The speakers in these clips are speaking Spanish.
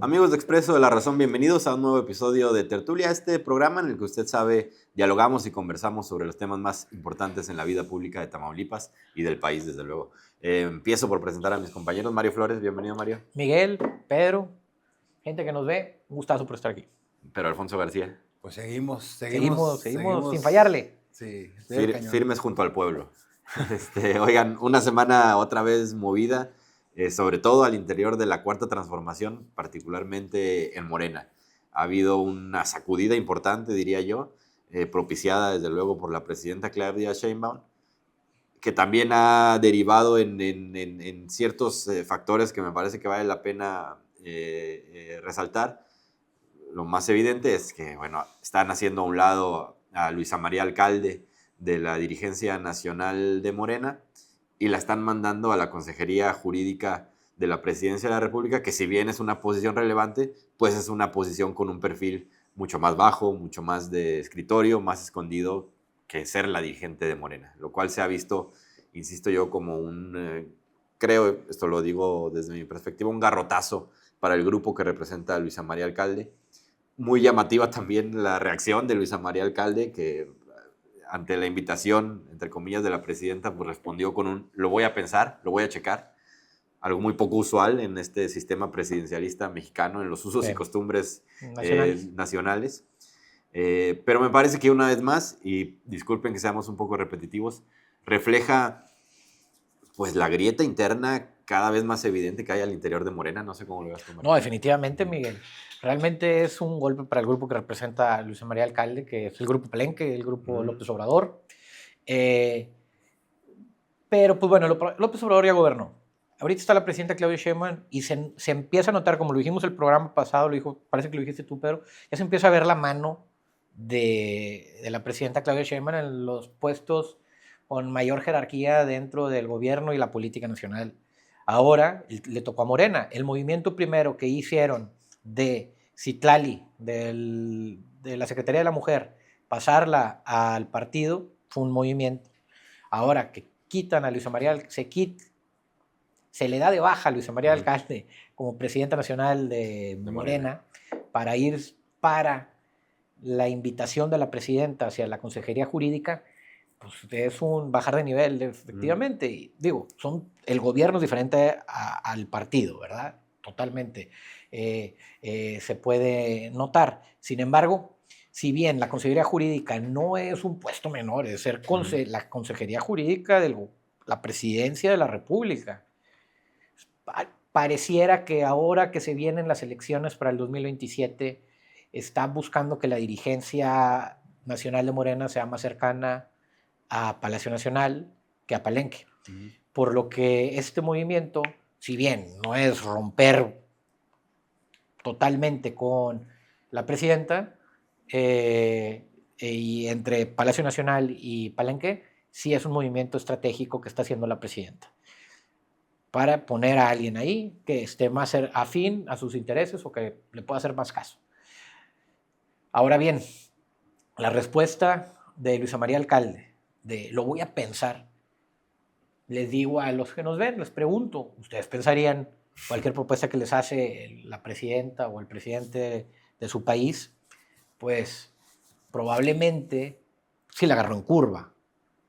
Amigos de Expreso de la Razón, bienvenidos a un nuevo episodio de Tertulia, este programa en el que usted sabe, dialogamos y conversamos sobre los temas más importantes en la vida pública de Tamaulipas y del país, desde luego. Empiezo por presentar a mis compañeros. Mario Flores, bienvenido, Mario. Miguel, Pedro, gente que nos ve, un gustazo por estar aquí. Pero Alfonso García. Pues seguimos sin fallarle. Sí, Firmes junto al pueblo. Oigan, una semana otra vez movida, sobre todo al interior de la Cuarta Transformación, particularmente en Morena. Ha habido una sacudida importante, diría yo, propiciada desde luego por la presidenta Claudia Sheinbaum, que también ha derivado en ciertos factores que me parece que vale la pena resaltar. Lo más evidente es que, bueno, están haciendo a un lado a Luisa María Alcalde de la dirigencia nacional de Morena y la están mandando a la Consejería Jurídica de la Presidencia de la República, que si bien es una posición relevante, pues es una posición con un perfil mucho más bajo, mucho más de escritorio, más escondido que ser la dirigente de Morena, lo cual se ha visto, insisto yo, como creo, esto lo digo desde mi perspectiva, un garrotazo para el grupo que representa a Luisa María Alcalde. Muy llamativa también la reacción de Luisa María Alcalde, que ante la invitación, entre comillas, de la presidenta, pues respondió con un lo voy a pensar, lo voy a checar. Algo muy poco usual en este sistema presidencialista mexicano, en los usos y costumbres nacionales. Pero me parece que una vez más, y disculpen que seamos un poco repetitivos, refleja pues la grieta interna cada vez más evidente que hay al interior de Morena. No sé cómo lo vas a tomar. No, definitivamente, Miguel. Realmente es un golpe para el grupo que representa a Luisa María Alcalde, que es el grupo Palenque, el grupo López Obrador. Pero, pues bueno, López Obrador ya gobernó. Ahorita está la presidenta Claudia Sheinbaum y se empieza a notar, como lo dijimos el programa pasado, parece que lo dijiste tú, Pedro, ya se empieza a ver la mano de la presidenta Claudia Sheinbaum en los puestos con mayor jerarquía dentro del gobierno y la política nacional. Ahora le tocó a Morena. El movimiento primero que hicieron de Citlali, de la Secretaría de la Mujer, pasarla al partido, fue un movimiento. Ahora que quitan a Luisa María, se le da de baja a Luisa María Alcalde como presidenta nacional de Morena para ir para la invitación de la presidenta hacia la Consejería Jurídica, pues es un bajar de nivel, efectivamente. Y digo, el gobierno es diferente al partido, ¿verdad? Totalmente. Se puede notar. Sin embargo, si bien la Consejería Jurídica no es un puesto menor, es ser la Consejería Jurídica de la Presidencia de la República. Pareciera que ahora que se vienen las elecciones para el 2027, están buscando que la dirigencia nacional de Morena sea más cercana a Palacio Nacional que a Palenque. Por lo que este movimiento, si bien no es romper totalmente con la presidenta, y entre Palacio Nacional y Palenque, sí es un movimiento estratégico que está haciendo la presidenta para poner a alguien ahí que esté más afín a sus intereses o que le pueda hacer más caso. Ahora bien, la respuesta de Luisa María Alcalde, de lo voy a pensar, les digo a los que nos ven, les pregunto, ¿ustedes pensarían cualquier propuesta que les hace la presidenta o el presidente de su país? Pues probablemente sí la agarró en curva,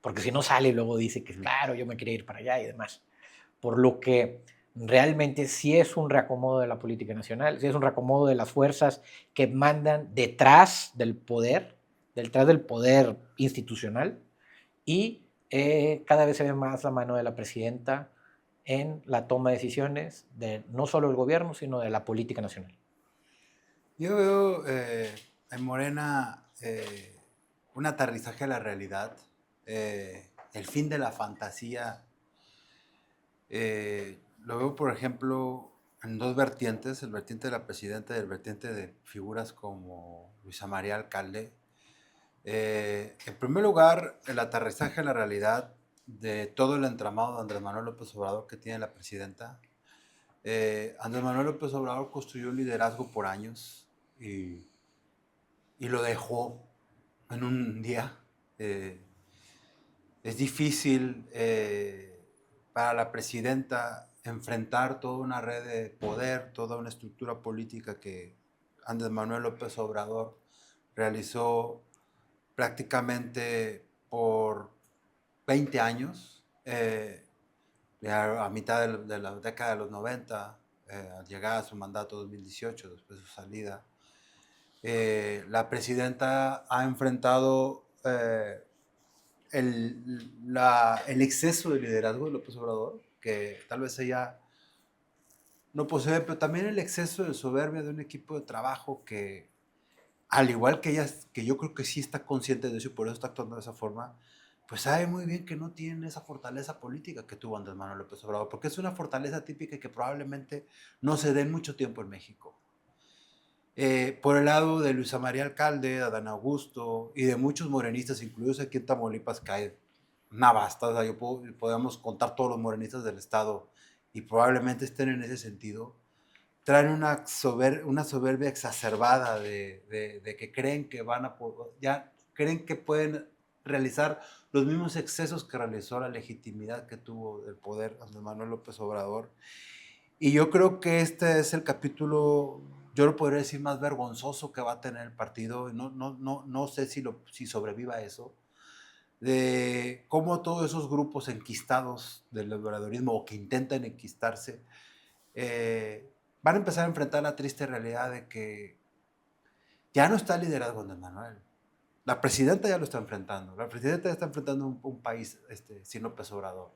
porque si no sale y luego dice que claro, yo me quería ir para allá y demás. Por lo que realmente sí es un reacomodo de la política nacional, sí es un reacomodo de las fuerzas que mandan detrás del poder institucional, y cada vez se ve más la mano de la presidenta en la toma de decisiones de no solo el gobierno, sino de la política nacional. Yo veo en Morena un aterrizaje a la realidad, el fin de la fantasía. Lo veo, por ejemplo, en dos vertientes, el vertiente de la presidenta y el vertiente de figuras como Luisa María Alcalde. En primer lugar, el aterrizaje a la realidad de todo el entramado de Andrés Manuel López Obrador que tiene la presidenta. Andrés Manuel López Obrador construyó un liderazgo por años y lo dejó en un día. Es difícil para la presidenta enfrentar toda una red de poder, toda una estructura política que Andrés Manuel López Obrador realizó prácticamente por 20 años, a mitad de la década de los 90, al llegar a su mandato 2018, después de su salida. La presidenta ha enfrentado el exceso de liderazgo de López Obrador, que tal vez ella no posee, pero también el exceso de soberbia de un equipo de trabajo que, al igual que ella, que yo creo que sí está consciente de eso y por eso está actuando de esa forma, pues sabe muy bien que no tiene esa fortaleza política que tuvo Andrés Manuel López Obrador, porque es una fortaleza típica que probablemente no se dé en mucho tiempo en México. Por el lado de Luisa María Alcalde, de Adán Augusto y de muchos morenistas, incluidos aquí en Tamaulipas, que hay una vasta, o sea, podemos contar todos los morenistas del estado y probablemente estén en ese sentido, traen una soberbia exacerbada de que creen que creen que pueden realizar los mismos excesos que realizó la legitimidad que tuvo del poder Andrés Manuel López Obrador. Y yo creo que este es el capítulo, yo lo podría decir, más vergonzoso que va a tener el partido. No sé si sobreviva eso, de cómo todos esos grupos enquistados del obradorismo o que intentan enquistarse van a empezar a enfrentar la triste realidad de que ya no está el liderazgo de Andrés Manuel. La presidenta ya lo está enfrentando. La presidenta ya está enfrentando un país sin López Obrador.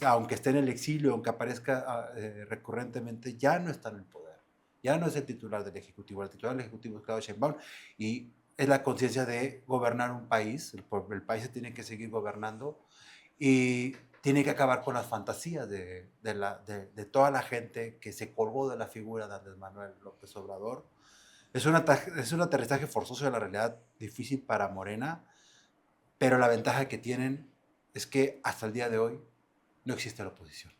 Aunque esté en el exilio, aunque aparezca recurrentemente, ya no está en el poder. Ya no es el titular del Ejecutivo. El titular del Ejecutivo es Claudio Sheinbaum y es la conciencia de gobernar un país. El país se tiene que seguir gobernando y tiene que acabar con las fantasías de toda la gente que se colgó de la figura de Andrés Manuel López Obrador. Es un aterrizaje forzoso de la realidad, difícil para Morena, pero la ventaja que tienen es que hasta el día de hoy no existe la oposición.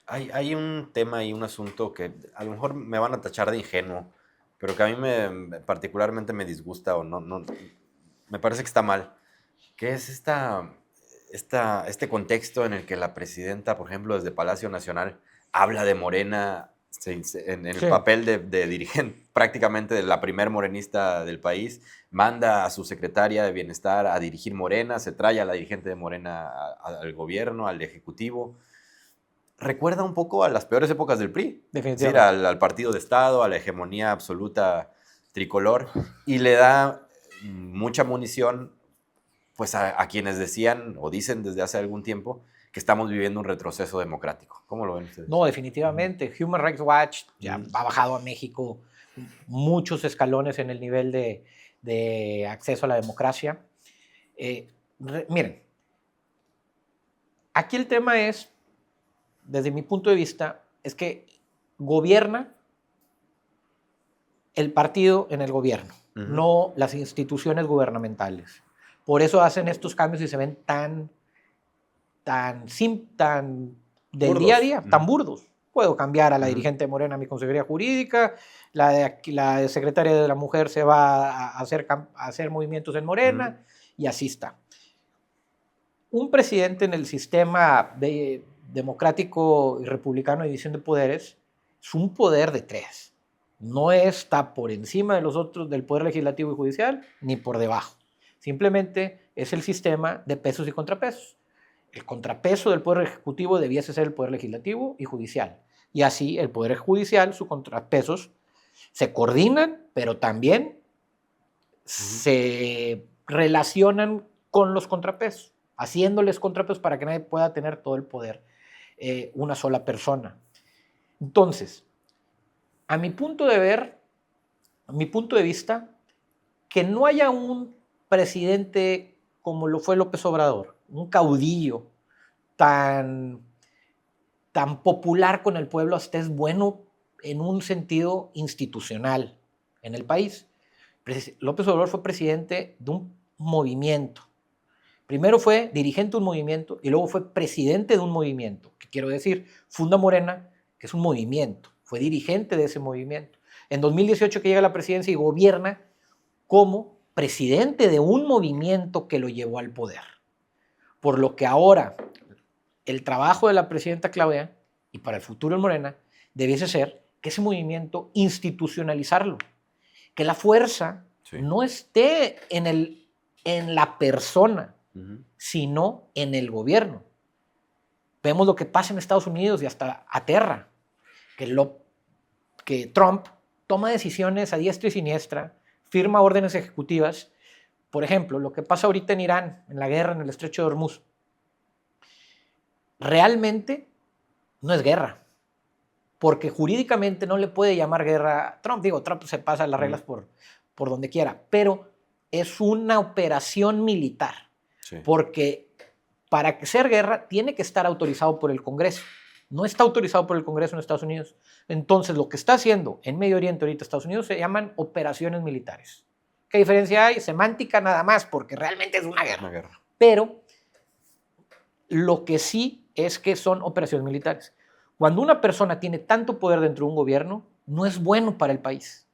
Hay un tema y un asunto que a lo mejor me van a tachar de ingenuo, pero que a mí particularmente me disgusta o no, me parece que está mal, que es este contexto en el que la presidenta, por ejemplo, desde Palacio Nacional, habla de Morena en el papel de dirigente prácticamente de la primer morenista del país, manda a su secretaria de Bienestar a dirigir Morena, se trae a la dirigente de Morena al gobierno, al ejecutivo. Recuerda un poco a las peores épocas del PRI, es decir, al partido de Estado, a la hegemonía absoluta tricolor, y le da mucha munición pues a quienes decían o dicen desde hace algún tiempo que estamos viviendo un retroceso democrático. ¿Cómo lo ven ustedes? No, definitivamente. Human Rights Watch ya ha bajado a México muchos escalones en el nivel de acceso a la democracia. Miren, aquí el tema es, desde mi punto de vista, es que gobierna el partido en el gobierno, no las instituciones gubernamentales. Por eso hacen estos cambios y se ven tan del burdos. Día a día, tan burdos. Puedo cambiar a la dirigente de Morena a mi consejería jurídica, la secretaria de la mujer se va a hacer movimientos en Morena y así está. Un presidente en el sistema democrático y republicano de división de poderes es un poder de tres. No está por encima de los otros del poder legislativo y judicial ni por debajo. Simplemente es el sistema de pesos y contrapesos. El contrapeso del poder ejecutivo debiese ser el poder legislativo y judicial. Y así el poder judicial, sus contrapesos, se coordinan, pero también se relacionan con los contrapesos, haciéndoles contrapesos para que nadie pueda tener todo el poder una sola persona. Entonces, a mi punto de vista, que no haya un presidente como lo fue López Obrador, un caudillo tan popular con el pueblo, hasta es bueno en un sentido institucional en el país. López Obrador fue presidente de un movimiento. Primero fue dirigente de un movimiento y luego fue presidente de un movimiento. ¿Qué quiero decir? Funda Morena, que es un movimiento. Fue dirigente de ese movimiento. En 2018 que llega a la presidencia y gobierna como presidente de un movimiento que lo llevó al poder. Por lo que ahora el trabajo de la presidenta Claudia y para el futuro en Morena debiese ser que ese movimiento institucionalizarlo, que la fuerza Sí. no esté en la persona, Ujú. sino en el gobierno. Vemos lo que pasa en Estados Unidos y hasta aterra, que Trump toma decisiones a diestra y siniestra, firma órdenes ejecutivas. Por ejemplo, lo que pasa ahorita en Irán, en la guerra en el estrecho de Hormuz, realmente no es guerra, porque jurídicamente no le puede llamar guerra a Trump. Digo, Trump se pasa las reglas por donde quiera, pero es una operación militar, Sí. porque para ser guerra tiene que estar autorizado por el Congreso. No está autorizado por el Congreso en Estados Unidos. Entonces, lo que está haciendo en Medio Oriente ahorita Estados Unidos se llaman operaciones militares. ¿Qué diferencia hay? Semántica nada más, porque realmente es una guerra. Una guerra. Pero lo que sí es que son operaciones militares. Cuando una persona tiene tanto poder dentro de un gobierno, no es bueno para el país.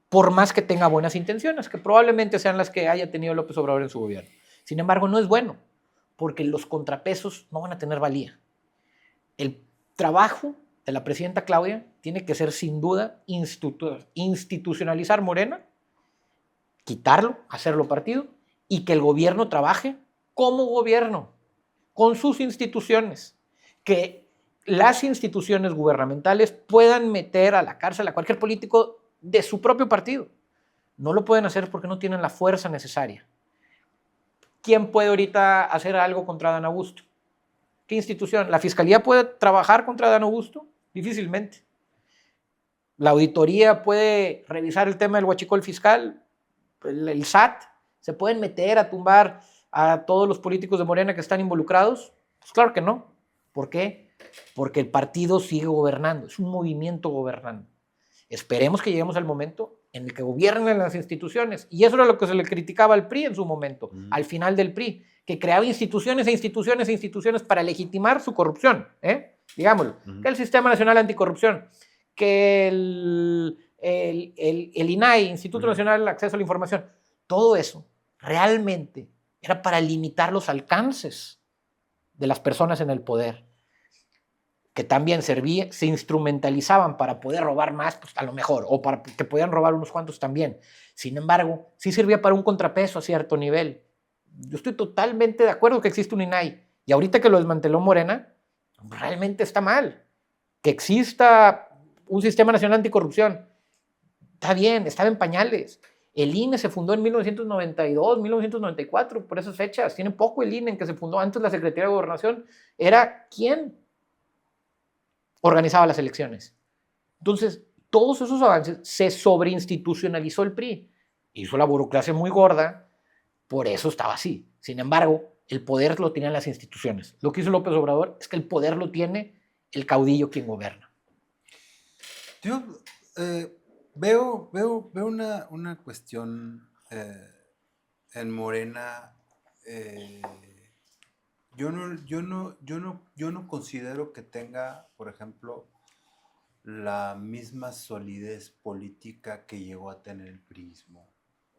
Por más que tenga buenas intenciones, que probablemente sean las que haya tenido López Obrador en su gobierno. Sin embargo, no es bueno, porque los contrapesos no van a tener valía. El trabajo de la presidenta Claudia tiene que ser, sin duda, institucionalizar Morena, quitarlo, hacerlo partido, y que el gobierno trabaje como gobierno, con sus instituciones, que las instituciones gubernamentales puedan meter a la cárcel a cualquier político de su propio partido. No lo pueden hacer porque no tienen la fuerza necesaria. ¿Quién puede ahorita hacer algo contra Dan Augusto? ¿Qué institución? ¿La Fiscalía puede trabajar contra Dan Augusto? Difícilmente. ¿La auditoría puede revisar el tema del huachicol fiscal? ¿El SAT? ¿Se pueden meter a tumbar a todos los políticos de Morena que están involucrados? Pues claro que no. ¿Por qué? Porque el partido sigue gobernando, es un movimiento gobernando. Esperemos que lleguemos al momento en el que gobiernen las instituciones. Y eso era lo que se le criticaba al PRI en su momento, al final del PRI, que creaba instituciones e instituciones e instituciones para legitimar su corrupción, digámoslo, que el Sistema Nacional Anticorrupción, que el INAI, Instituto Nacional de Acceso a la Información, todo eso realmente era para limitar los alcances de las personas en el poder, que también se instrumentalizaban para poder robar más, pues a lo mejor, o para que podían robar unos cuantos también. Sin embargo, sí servía para un contrapeso a cierto nivel. Yo estoy totalmente de acuerdo que existe un INAI, y ahorita que lo desmanteló Morena, realmente está mal. Que exista un Sistema Nacional Anticorrupción, está bien, estaba en pañales. El INE se fundó en 1992, 1994, por esas fechas. Tiene poco el INE en que se fundó. Antes la Secretaría de Gobernación era ¿quién organizaba las elecciones? Entonces, todos esos avances se sobreinstitucionalizó el PRI. Hizo la burocracia muy gorda, por eso estaba así. Sin embargo, el poder lo tenían las instituciones. Lo que hizo López Obrador es que el poder lo tiene el caudillo quien gobierna. Yo veo una cuestión en Morena. Yo no considero que tenga, por ejemplo, la misma solidez política que llegó a tener el priismo.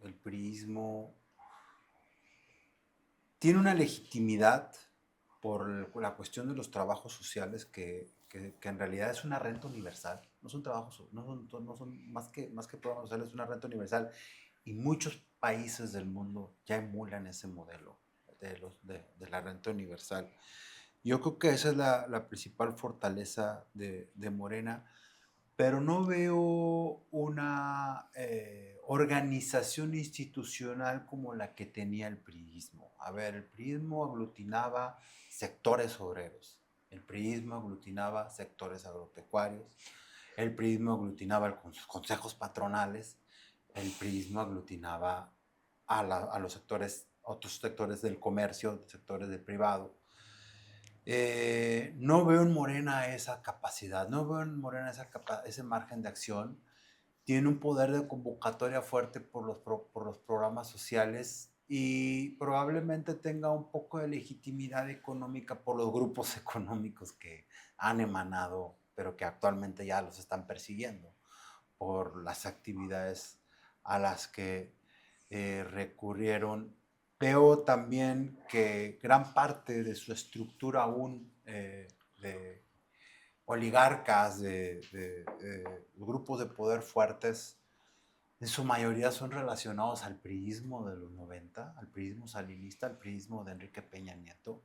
El priismo tiene una legitimidad por la cuestión de los trabajos sociales que en realidad es una renta universal. No son trabajos, no son más que programas sociales, es una renta universal. Y muchos países del mundo ya emulan ese modelo de la renta universal. Yo creo que esa es la principal fortaleza de Morena, pero no veo una organización institucional como la que tenía el priismo. A ver, el priismo aglutinaba sectores obreros, el priismo aglutinaba sectores agropecuarios, el priismo aglutinaba los consejos patronales, el priismo aglutinaba a los sectores, otros sectores del comercio, sectores del privado. No veo en Morena esa capacidad, no veo en Morena ese margen de acción. Tiene un poder de convocatoria fuerte por los programas sociales y probablemente tenga un poco de legitimidad económica por los grupos económicos que han emanado, pero que actualmente ya los están persiguiendo por las actividades a las que recurrieron veo también que gran parte de su estructura aún de oligarcas, de grupos de poder fuertes, en su mayoría son relacionados al priismo de los 90, al priismo salinista, al priismo de Enrique Peña Nieto.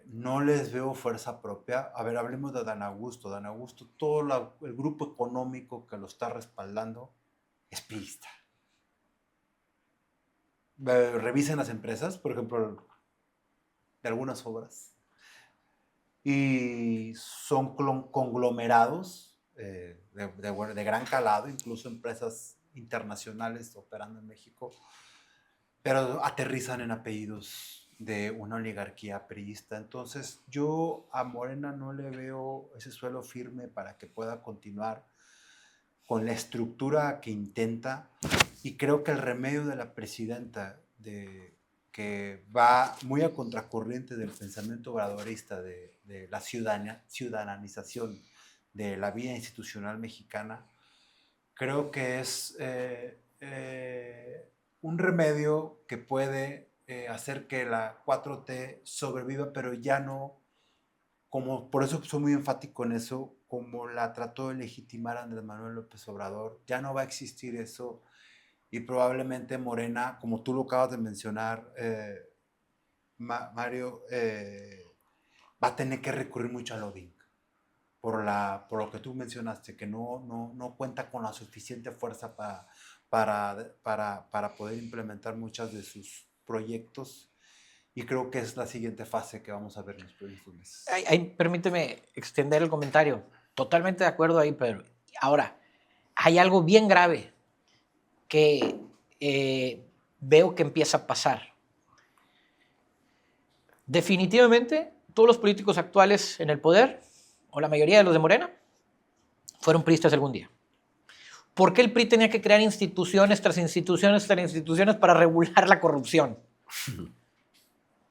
No les veo fuerza propia. A ver, hablemos de Dan Augusto. Dan Augusto, todo el grupo económico que lo está respaldando es priista. Revisen las empresas, por ejemplo, de algunas obras, y son conglomerados de gran calado, incluso empresas internacionales operando en México, pero aterrizan en apellidos de una oligarquía priista. Entonces yo a Morena no le veo ese suelo firme para que pueda continuar con la estructura que intenta, y creo que el remedio de la presidenta, que va muy a contracorriente del pensamiento obradorista de la ciudadanización de la vida institucional mexicana, creo que es un remedio que puede hacer que la 4T sobreviva, pero ya no, como por eso soy muy enfático en eso, como la trató de legitimar Andrés Manuel López Obrador. Ya no va a existir eso, y probablemente Morena, como tú lo acabas de mencionar, Mario, va a tener que recurrir mucho al lobbying, por lo que tú mencionaste, que no cuenta con la suficiente fuerza para poder implementar muchos de sus proyectos, y creo que es la siguiente fase que vamos a ver en los próximos meses. Permíteme extender el comentario. Totalmente de acuerdo ahí, Pedro. Ahora, hay algo bien grave que veo que empieza a pasar. Definitivamente, todos los políticos actuales en el poder, o la mayoría de los de Morena, fueron priistas algún día. ¿Por qué el PRI tenía que crear instituciones tras instituciones tras instituciones para regular la corrupción?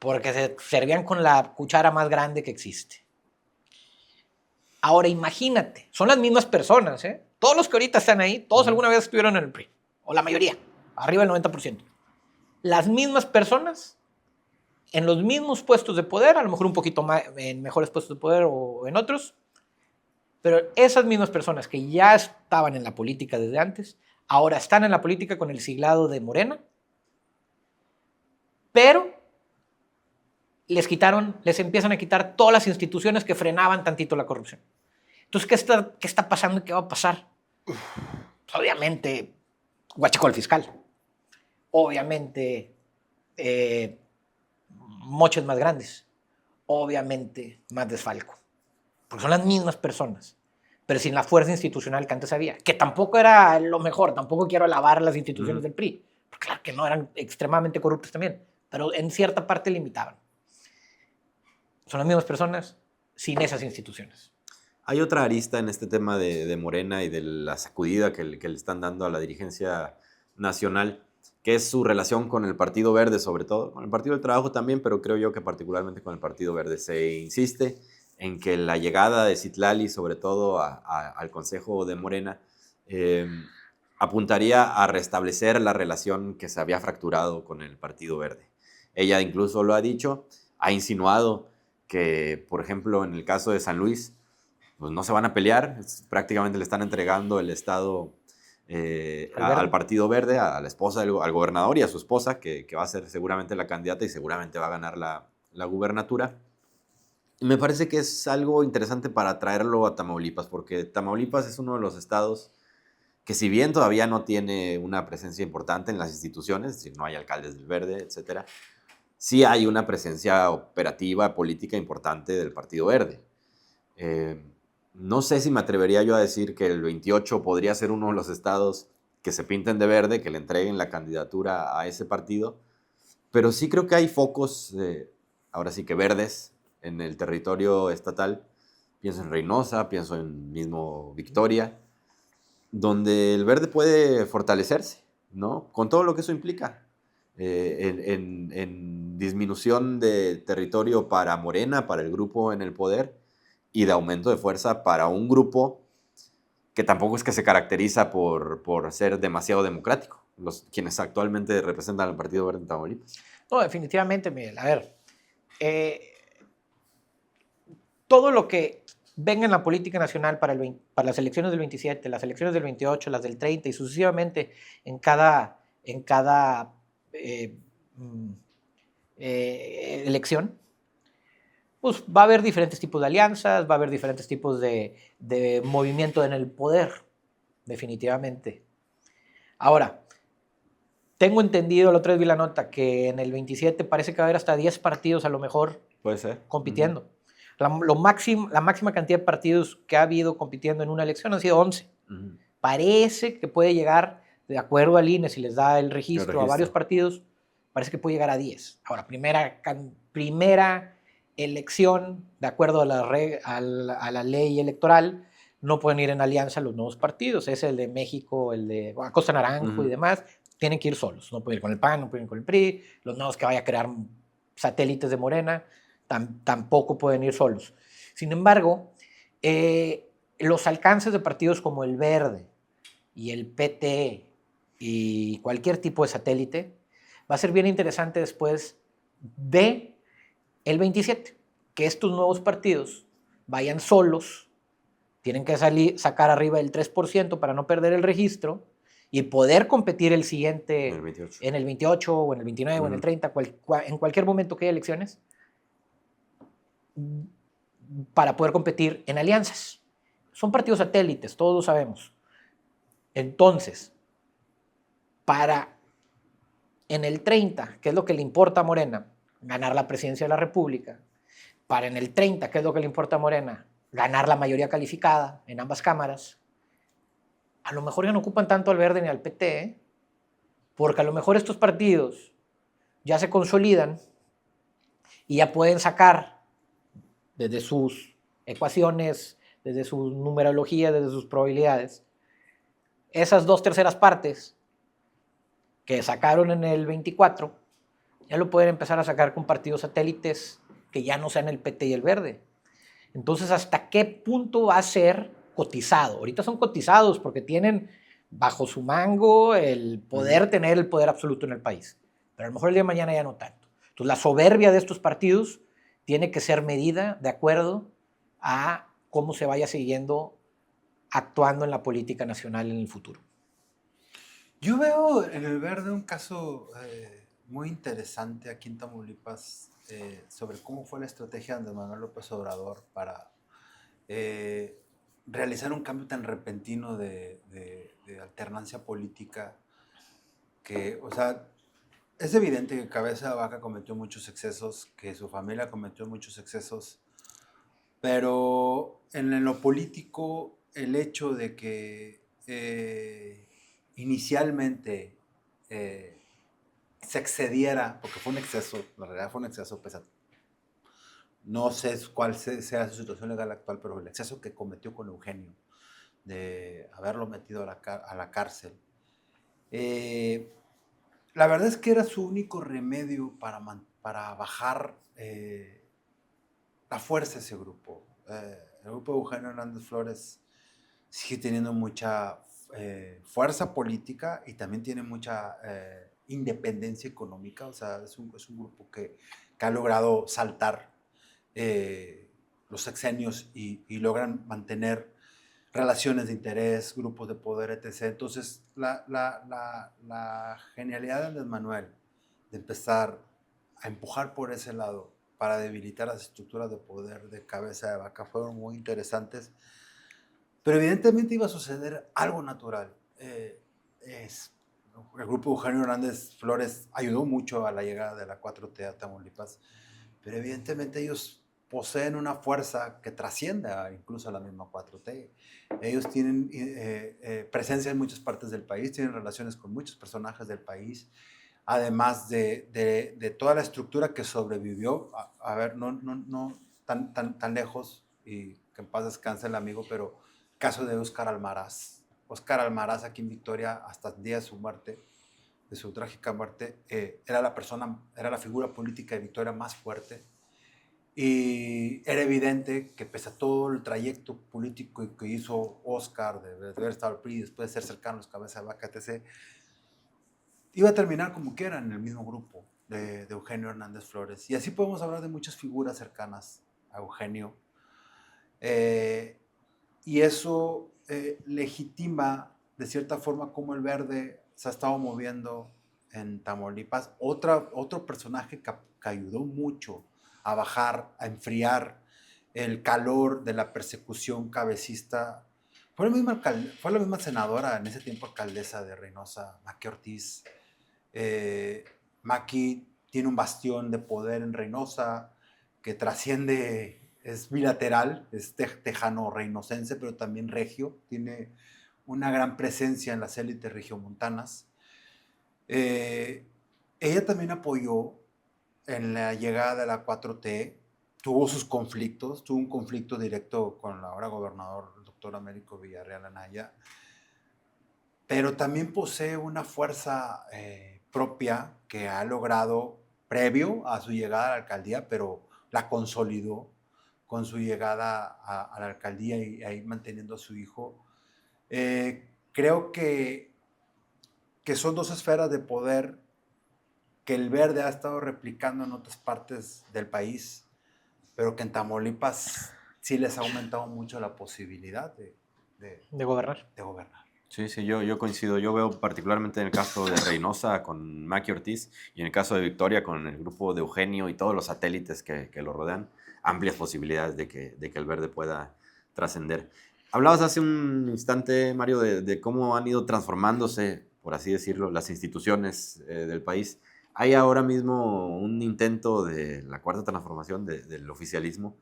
Porque se servían con la cuchara más grande que existe. Ahora imagínate, son las mismas personas, ¿eh? Todos los que ahorita están ahí, todos alguna vez estuvieron en el PRI, o la mayoría, arriba del 90%. Las mismas personas en los mismos puestos de poder, a lo mejor un poquito más en mejores puestos de poder o en otros, pero esas mismas personas que ya estaban en la política desde antes, ahora están en la política con el siglado de Morena, pero les empiezan a quitar todas las instituciones que frenaban tantito la corrupción. Entonces, ¿qué está pasando y qué va a pasar? Pues, obviamente, huachicol fiscal. Obviamente, moches más grandes. Obviamente, más desfalco. Porque son las mismas personas, pero sin la fuerza institucional que antes había, que tampoco era lo mejor. Tampoco quiero alabar las instituciones del PRI, porque claro que no, eran extremadamente corruptas también, pero en cierta parte limitaban. Son las mismas personas sin esas instituciones. Hay otra arista en este tema de Morena y de la sacudida que le están dando a la dirigencia nacional, que es su relación con el Partido Verde, sobre todo, con el Partido del Trabajo también, pero creo yo que particularmente con el Partido Verde. Se insiste en que la llegada de Citlali, sobre todo al Consejo de Morena, apuntaría a restablecer la relación que se había fracturado con el Partido Verde. Ella incluso lo ha dicho, ha insinuado que, por ejemplo, en el caso de San Luis, pues no se van a pelear, prácticamente le están entregando el Estado al Partido Verde, a la esposa, al gobernador y a su esposa, que va a ser seguramente la candidata y seguramente va a ganar la gubernatura. Y me parece que es algo interesante para traerlo a Tamaulipas, porque Tamaulipas es uno de los estados que, si bien todavía no tiene una presencia importante en las instituciones, es decir, no hay alcaldes del Verde, etcétera, sí hay una presencia operativa, política importante del Partido Verde. No sé si me atrevería yo a decir que el 28 podría ser uno de los estados que se pinten de verde, que le entreguen la candidatura a ese partido, pero sí creo que hay focos, ahora sí que verdes, en el territorio estatal. Pienso en Reynosa, pienso en mismo Victoria, donde el verde puede fortalecerse, ¿no? Con todo lo que eso implica. En disminución de territorio para Morena, para el grupo en el poder, y de aumento de fuerza para un grupo que tampoco es que se caracteriza por ser demasiado democrático. quienes actualmente representan al Partido Verde en Tamaulipas. No, definitivamente, Miguel. A ver, todo lo que venga en la política nacional para las elecciones del 27, las elecciones del 28, las del 30 y sucesivamente en cada elección, pues va a haber diferentes tipos de alianzas, va a haber diferentes tipos de movimiento en el poder, definitivamente. Ahora, tengo entendido, la otra vez vi la nota, que en el 27 parece que va a haber hasta 10 partidos a lo mejor Puede ser. compitiendo. La máxima cantidad de partidos que ha habido compitiendo en una elección han sido 11. Parece que puede llegar, de acuerdo al INE, si les da el registro a varios partidos, parece que puede llegar a 10. Ahora, primera elección, de acuerdo a la ley electoral, no pueden ir en alianza los nuevos partidos. Es el de México, el de Costa Naranjo y demás. Tienen que ir solos. No pueden ir con el PAN, no pueden ir con el PRI. Los nuevos que vaya a crear satélites de Morena tampoco pueden ir solos. Sin embargo, los alcances de partidos como el Verde y el PT y cualquier tipo de satélite va a ser bien interesante después de el 27, que estos nuevos partidos vayan solos, tienen que sacar arriba del 3% para no perder el registro y poder competir el siguiente en el 28 o en el 29 o en el 30, en cualquier momento que haya elecciones, para poder competir en alianzas. Son partidos satélites, todos lo sabemos. Entonces, para en el 30, que es lo que le importa a Morena, ganar la presidencia de la República, para en el 30, que es lo que le importa a Morena, ganar la mayoría calificada en ambas cámaras, a lo mejor ya no ocupan tanto al Verde ni al PT, porque a lo mejor estos partidos ya se consolidan y ya pueden sacar desde sus ecuaciones, desde su numerología, desde sus probabilidades, esas 2/3 partes que sacaron en el 24, ya lo pueden empezar a sacar con partidos satélites que ya no sean el PT y el Verde. Entonces, ¿hasta qué punto va a ser cotizado? Ahorita son cotizados porque tienen bajo su mango el poder tener el poder absoluto en el país. Pero a lo mejor el día de mañana ya no tanto. Entonces, la soberbia de estos partidos tiene que ser medida de acuerdo a cómo se vaya siguiendo actuando en la política nacional en el futuro. Yo veo en el Verde un caso muy interesante aquí en Tamaulipas sobre cómo fue la estrategia de Andrés Manuel López Obrador para realizar un cambio tan repentino de alternancia política que, o sea, es evidente que Cabeza de Vaca cometió muchos excesos, que su familia cometió muchos excesos, pero en lo político el hecho de que inicialmente se excediera, porque fue un exceso, la realidad fue un exceso, no sé cuál sea su situación legal actual, pero el exceso que cometió con Eugenio, de haberlo metido a la cárcel, la verdad es que era su único remedio para bajar la fuerza de ese grupo. El grupo de Eugenio Hernández Flores sigue teniendo mucha fuerza política y también tiene mucha independencia económica. O sea, es un grupo que ha logrado saltar los sexenios y logran mantener relaciones de interés, grupos de poder, etc. Entonces, la genialidad de Andrés Manuel de empezar a empujar por ese lado para debilitar las estructuras de poder de Cabeza de Vaca fueron muy interesantes, pero evidentemente iba a suceder algo natural. El grupo Eugenio Hernández Flores ayudó mucho a la llegada de la 4T a Tamaulipas, pero evidentemente ellos poseen una fuerza que trasciende incluso a la misma 4T. Ellos tienen presencia en muchas partes del país, tienen relaciones con muchos personajes del país, además de toda la estructura que sobrevivió. A ver, no tan lejos, y que en paz descanse el amigo, pero el caso de Óscar Almaraz. Óscar Almaraz aquí en Victoria, hasta el día de su muerte, de su trágica muerte, era la figura política de Victoria más fuerte. Y era evidente que pese a todo el trayecto político que hizo Óscar, de haber estado al PRI, después de ser cercano a los Cabeza de Vaca, etc., iba a terminar como quiera en el mismo grupo de Eugenio Hernández Flores. Y así podemos hablar de muchas figuras cercanas a Eugenio. Y eso legitima de cierta forma cómo el Verde se ha estado moviendo en Tamaulipas. Otro personaje que ayudó mucho a bajar, a enfriar el calor de la persecución cabecista fue la misma senadora, en ese tiempo alcaldesa de Reynosa, Maqui Ortiz. Maqui tiene un bastión de poder en Reynosa que trasciende, es bilateral, es tejano reinocense, pero también regio, tiene una gran presencia en las élites regiomontanas. Ella también apoyó en la llegada de la 4T, tuvo sus conflictos, tuvo un conflicto directo con el ahora gobernador, el doctor Américo Villarreal Anaya, pero también posee una fuerza propia que ha logrado, previo a su llegada a la alcaldía, pero la consolidó con su llegada a la alcaldía y ahí manteniendo a su hijo. Creo que son dos esferas de poder que el Verde ha estado replicando en otras partes del país, pero que en Tamaulipas sí les ha aumentado mucho la posibilidad de gobernar. Sí, yo coincido. Yo veo particularmente en el caso de Reynosa con Maqui Ortiz y en el caso de Victoria con el grupo de Eugenio y todos los satélites que lo rodean, amplias posibilidades de que el Verde pueda trascender. Hablabas hace un instante, Mario, de cómo han ido transformándose, por así decirlo, las instituciones del país. Hay ahora mismo un intento de la cuarta transformación del oficialismo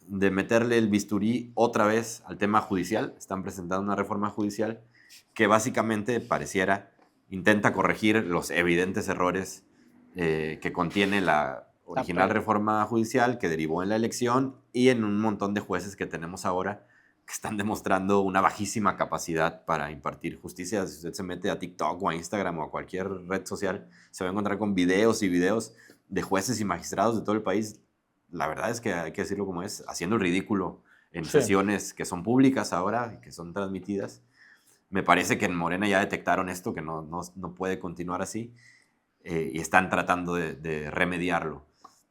de meterle el bisturí otra vez al tema judicial. Están presentando una reforma judicial que básicamente intenta corregir los evidentes errores que contiene la original reforma judicial que derivó en la elección y en un montón de jueces que tenemos ahora que están demostrando una bajísima capacidad para impartir justicia. Si usted se mete a TikTok o a Instagram o a cualquier red social, se va a encontrar con videos y videos de jueces y magistrados de todo el país. La verdad es que hay que decirlo como es, haciendo el ridículo en sesiones que son públicas ahora y que son transmitidas. Me parece que en Morena ya detectaron esto, que no puede continuar así, y están tratando de remediarlo.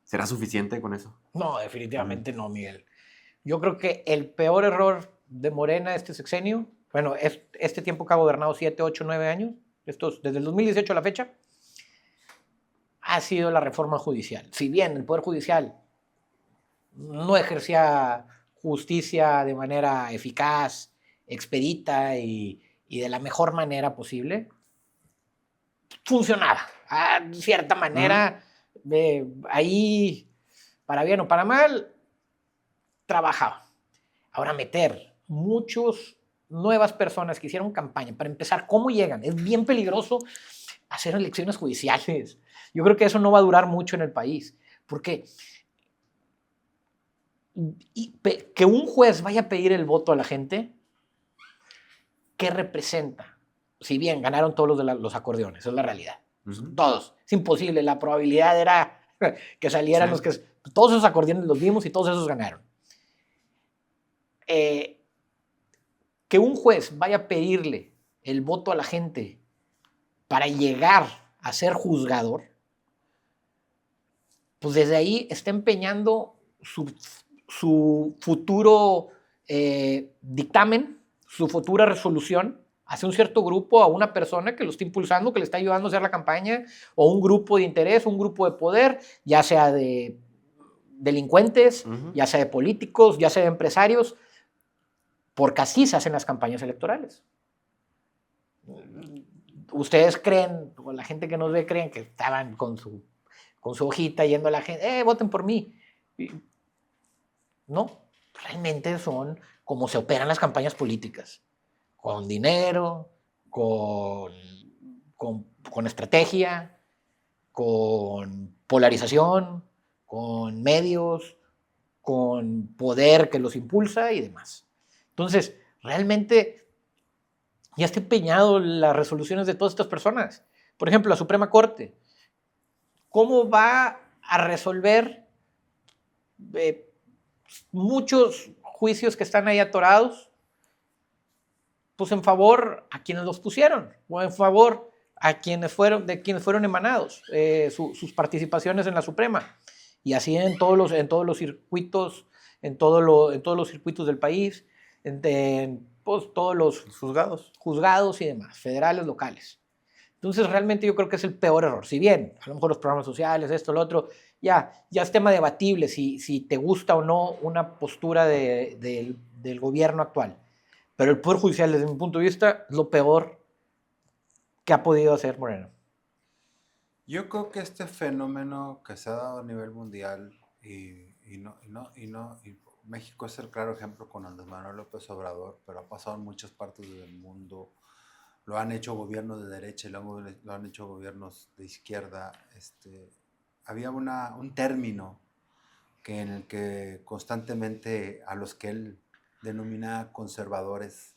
¿Será suficiente con eso? No, definitivamente no, Miguel. Yo creo que el peor error de Morena este sexenio, bueno, este tiempo que ha gobernado 7, 8, 9 años, desde el 2018 a la fecha, ha sido la reforma judicial. Si bien el Poder Judicial no ejercía justicia de manera eficaz, expedita y de la mejor manera posible, funcionaba. De cierta manera, ahí, para bien o para mal, trabajaba. Ahora meter muchas nuevas personas que hicieron campaña, para empezar, ¿cómo llegan? Es bien peligroso hacer elecciones judiciales. Yo creo que eso no va a durar mucho en el país, porque que un juez vaya a pedir el voto a la gente, ¿qué representa? Si bien ganaron todos los acordeones, es la realidad. Todos. Es imposible. La probabilidad era que salieran los que... Todos esos acordeones los vimos y todos esos ganaron. Que un juez vaya a pedirle el voto a la gente para llegar a ser juzgador, pues desde ahí está empeñando su futuro dictamen, su futura resolución hacia un cierto grupo, a una persona que lo está impulsando, que le está ayudando a hacer la campaña, o un grupo de interés, un grupo de poder, ya sea de delincuentes, ya sea de políticos, ya sea de empresarios, porque así se hacen las campañas electorales. Ustedes creen, o la gente que nos ve creen que estaban con su hojita yendo a la gente, voten por mí. No, realmente son como se operan las campañas políticas, con dinero, con estrategia, con polarización, con medios, con poder que los impulsa y demás. Entonces, realmente ya está empeñado las resoluciones de todas estas personas. Por ejemplo, la Suprema Corte. ¿Cómo va a resolver muchos juicios que están ahí atorados? Pues en favor a quienes los pusieron, o en favor de quienes fueron emanados, sus participaciones en la Suprema. Y así en todos los circuitos, en todos los circuitos del país, pues, todos los juzgados y demás, federales, locales. Entonces, realmente yo creo que es el peor error. Si bien, a lo mejor los programas sociales, esto, lo otro, ya es tema debatible si te gusta o no una postura del gobierno actual. Pero el Poder Judicial, desde mi punto de vista, es lo peor que ha podido hacer Morena. Yo creo que este fenómeno que se ha dado a nivel mundial y México es el claro ejemplo con Andrés Manuel López Obrador, pero ha pasado en muchas partes del mundo. Lo han hecho gobiernos de derecha y lo han hecho gobiernos de izquierda. Había un término en el que constantemente a los que él denomina conservadores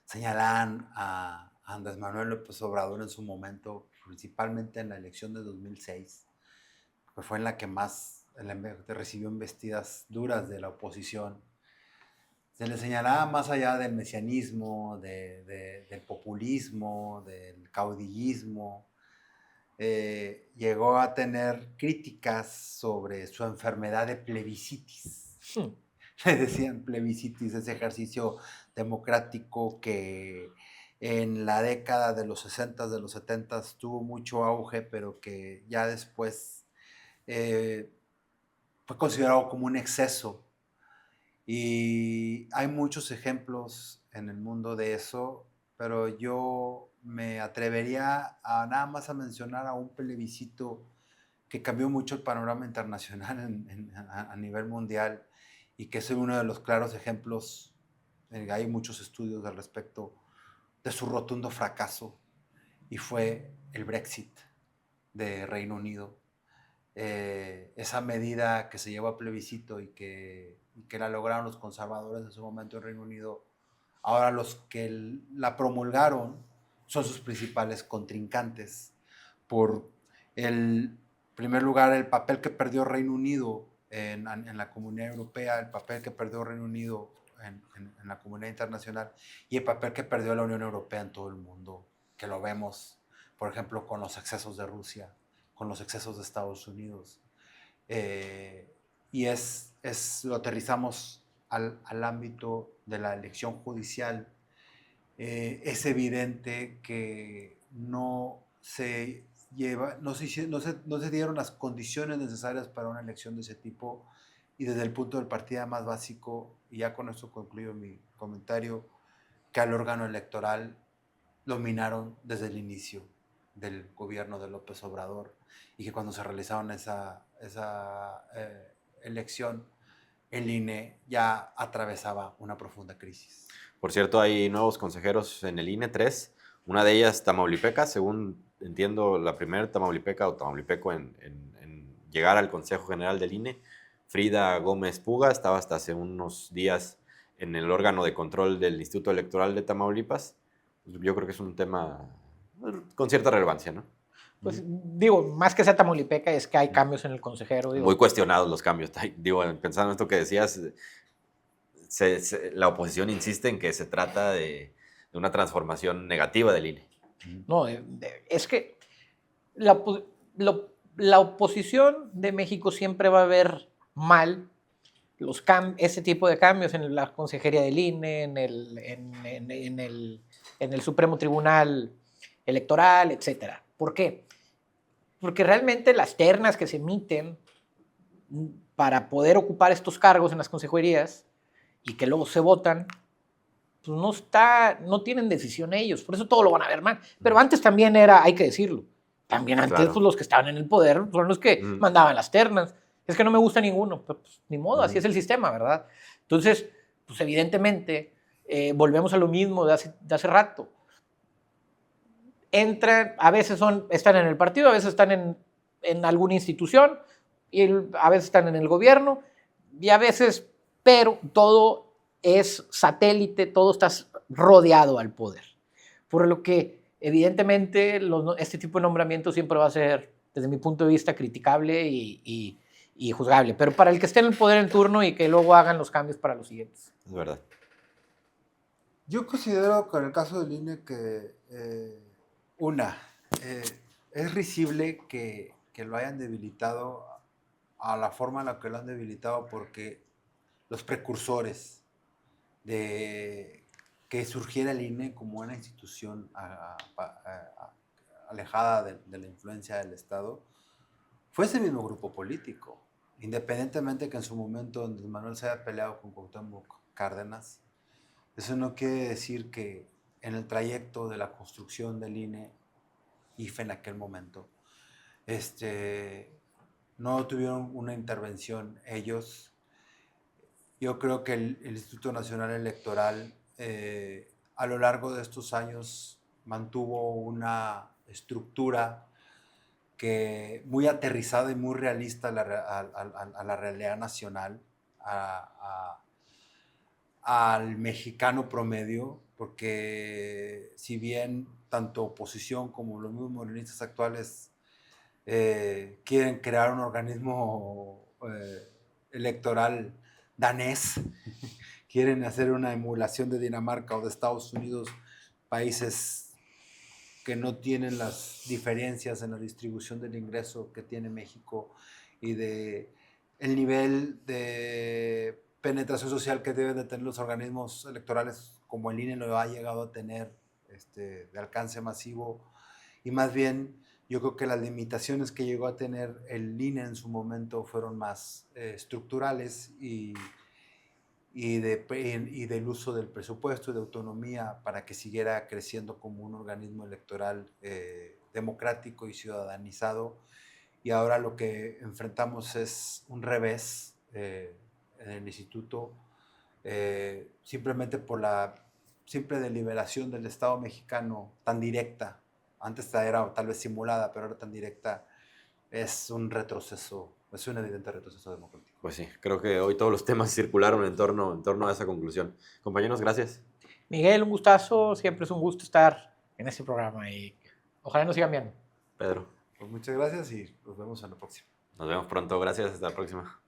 señalaban a Andrés Manuel López Obrador en su momento, principalmente en la elección de 2006, que fue en la que más recibió embestidas duras de la oposición. Se le señalaba más allá del mesianismo, del populismo, del caudillismo. Llegó a tener críticas sobre su enfermedad de plebiscitis. Le decían plebiscitis, ese ejercicio democrático que en la década de los 60, de los 70 tuvo mucho auge, pero que ya después fue considerado como un exceso. Y hay muchos ejemplos en el mundo de eso, pero yo me atrevería a nada más a mencionar a un plebiscito que cambió mucho el panorama internacional a nivel mundial y que es uno de los claros ejemplos, hay muchos estudios al respecto, de su rotundo fracaso, y fue el Brexit de Reino Unido. Esa medida que se llevó a plebiscito y que la lograron los conservadores en su momento en Reino Unido, ahora los que la promulgaron son sus principales contrincantes. Por el primer lugar, el papel que perdió Reino Unido en la Comunidad Europea, el papel que perdió Reino Unido en la comunidad internacional y el papel que perdió la Unión Europea en todo el mundo, que lo vemos, por ejemplo, con los excesos de Rusia, con los excesos de Estados Unidos. Y lo aterrizamos al ámbito de la elección judicial. Es evidente que no se dieron las condiciones necesarias para una elección de ese tipo, y desde el punto del partida más básico, y ya con esto concluyo mi comentario, que al órgano electoral lo minaron desde el inicio del gobierno de López Obrador, y que cuando se realizaron esa elección, el INE ya atravesaba una profunda crisis. Por cierto, hay nuevos consejeros en el INE, 3. Una de ellas, Tamaulipeca, según entiendo, la primera Tamaulipeca o Tamaulipeco en llegar al Consejo General del INE. Frida Gómez Puga estaba hasta hace unos días en el órgano de control del Instituto Electoral de Tamaulipas. Yo creo que es un tema con cierta relevancia, ¿no? Pues digo, más que sea Tamaulipeca, es que hay cambios en el consejero. Digo. Muy cuestionados los cambios. Digo, pensando en esto que decías, la oposición insiste en que se trata de una transformación negativa del INE. No, es que la oposición de México siempre va a ver mal ese tipo de cambios en la consejería del INE, en el Supremo Tribunal Electoral, etc. ¿Por qué? Porque realmente las ternas que se emiten para poder ocupar estos cargos en las consejerías y que luego se votan, pues no tienen decisión ellos, por eso todo lo van a ver mal. Pero antes también hay que decirlo, también antes claro. Pues, los que estaban en el poder son los que mandaban las ternas. Es que no me gusta ninguno, pero, pues, ni modo, así es el sistema, ¿verdad? Entonces, pues evidentemente, volvemos a lo mismo de hace rato. Entran, a veces están en el partido, a veces están en alguna institución, y a veces están en el gobierno, y a veces, pero todo es satélite, todo está rodeado al poder. Por lo que, evidentemente, este tipo de nombramiento siempre va a ser, desde mi punto de vista, criticable y juzgable. Pero para el que esté en el poder en turno y que luego hagan los cambios para los siguientes. Es verdad. Yo considero con el caso del INE que es risible que lo hayan debilitado a la forma en la que lo han debilitado, porque los precursores de que surgiera el INE como una institución alejada de la influencia del Estado, fue ese mismo grupo político. Independientemente que en su momento Andrés Manuel se haya peleado con Cuauhtémoc Cárdenas, eso no quiere decir que en el trayecto de la construcción del INE, IFE en aquel momento, no tuvieron una intervención ellos. Yo creo que el Instituto Nacional Electoral a lo largo de estos años mantuvo una estructura que muy aterrizada y muy realista a la realidad nacional, al mexicano promedio, porque si bien tanto oposición como los mismos morenistas actuales quieren crear un organismo electoral danés, quieren hacer una emulación de Dinamarca o de Estados Unidos, países que no tienen las diferencias en la distribución del ingreso que tiene México y de el nivel de penetración social que deben de tener los organismos electorales, como el INE lo ha llegado a tener, de alcance masivo. Y más bien, yo creo que las limitaciones que llegó a tener el INE en su momento fueron más estructurales y del uso del presupuesto y de autonomía para que siguiera creciendo como un organismo electoral democrático y ciudadanizado. Y ahora lo que enfrentamos es un revés en el instituto, simplemente por la simple deliberación del Estado mexicano tan directa. Antes era tal vez simulada, pero ahora tan directa. Es un retroceso, es un evidente retroceso democrático. Pues sí, creo que hoy todos los temas circularon en torno a esa conclusión. Compañeros, gracias. Miguel, un gustazo. Siempre es un gusto estar en este programa y ojalá nos sigan viendo. Pedro. Pues muchas gracias y nos vemos en la próxima. Nos vemos pronto. Gracias. Hasta la próxima.